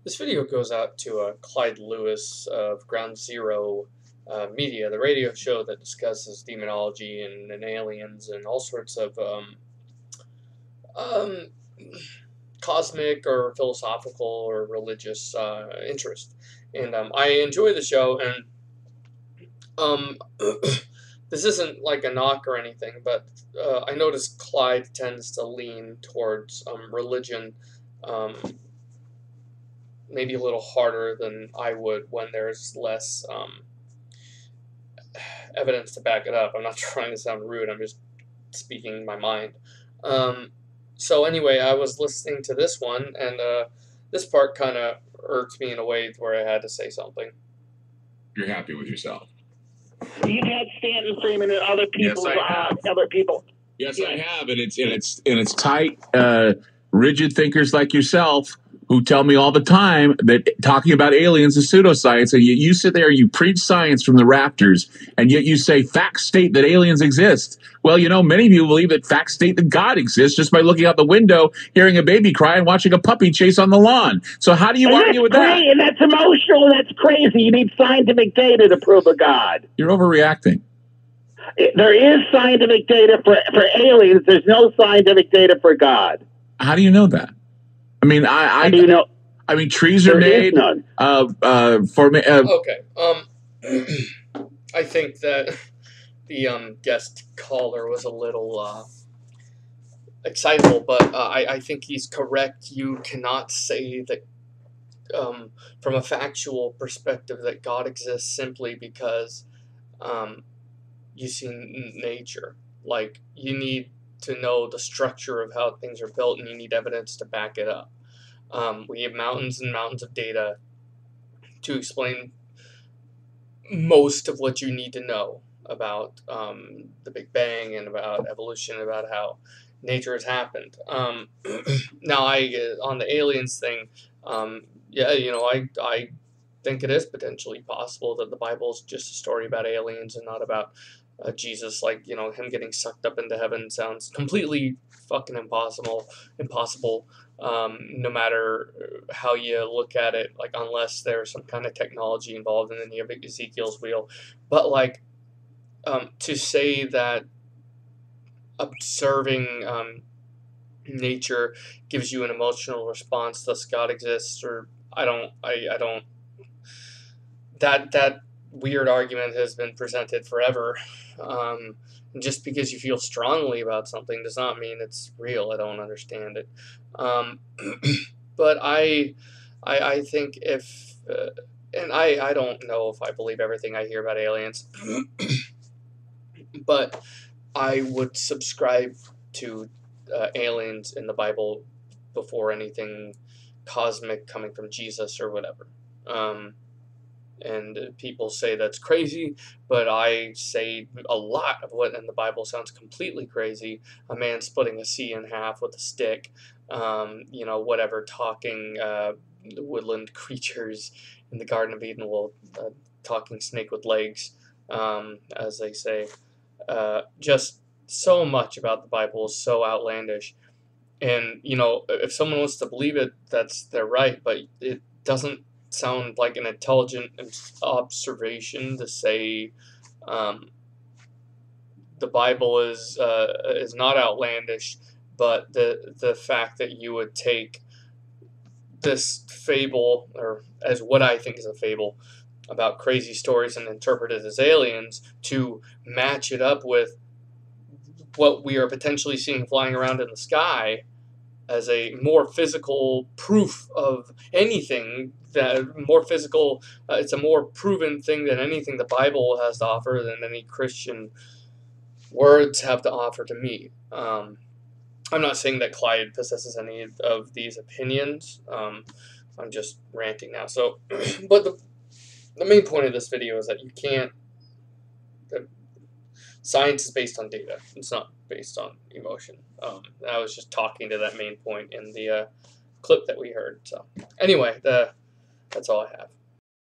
This video goes out to Clyde Lewis of Ground Zero Media, the radio show that discusses demonology and aliens and all sorts of um, cosmic or philosophical or religious interest. And I enjoy the show, and um, this isn't like a knock or anything, but I notice Clyde tends to lean towards religion. Maybe a little harder than I would when there's less evidence to back it up. I'm not trying to sound rude. I'm just speaking my mind. So anyway, I was listening to this one, and this part kind of irked me in a way where I had to say something. You're happy with yourself. You've had Stanton Freeman and other people. Yes, I have. Other people. Yes, I have, and it's tight, rigid thinkers like yourself who tell me all the time that talking about aliens is pseudoscience, and you sit there and you preach science from the rafters, and yet you say facts state that aliens exist. Well, you know, many people believe that facts state that God exists just by looking out the window, hearing a baby cry, and watching a puppy chase on the lawn. So how do you argue with that? And that's emotional, and that's crazy. You need scientific data to prove a God. You're overreacting. There is scientific data for aliens. There's no scientific data for God. How do you know that? I mean, How do you know? I mean, trees are made. None. Okay. I think that the guest caller was a little excitable, but I think he's correct. You cannot say that from a factual perspective that God exists simply because you see nature. Like, you need to know the structure of how things are built, and you need evidence to back it up. We have mountains and mountains of data to explain most of what you need to know about the Big Bang and about evolution, about how nature has happened. Now, on the aliens thing, yeah, you know, I think it is potentially possible that the Bible is just a story about aliens and not about Jesus. Like, you know, him getting sucked up into heaven sounds completely fucking impossible, no matter how you look at it, like, unless there's some kind of technology involved, and then you have Ezekiel's wheel. But, like, to say that observing nature gives you an emotional response, thus God exists, or I don't, that weird argument has been presented forever. And just because you feel strongly about something does not mean it's real. I don't understand it. But I think if, and I don't know if I believe everything I hear about aliens, but I would subscribe to aliens in the Bible before anything cosmic coming from Jesus or whatever. And people say that's crazy, but I say a lot of what in the Bible sounds completely crazy. A man splitting a sea in half with a stick, you know, whatever, talking woodland creatures in the Garden of Eden, well, talking snake with legs, as they say. Just so much about the Bible is so outlandish. And, you know, if someone wants to believe it, that's their right, but it doesn't sound like an intelligent observation to say the Bible is not outlandish, but the fact that you would take this fable, or as what I think is a fable, about crazy stories and interpret it as aliens, to match it up with what we are potentially seeing flying around in the sky as a more physical proof of anything, that more physical, it's a more proven thing than anything the Bible has to offer, than any Christian words have to offer to me. I'm not saying that Clyde possesses any of these opinions. I'm just ranting now. So, but the main point of this video is that you can't, science is based on data. It's not based on emotion. I was just talking to that main point in the clip that we heard. So anyway, that's all I have.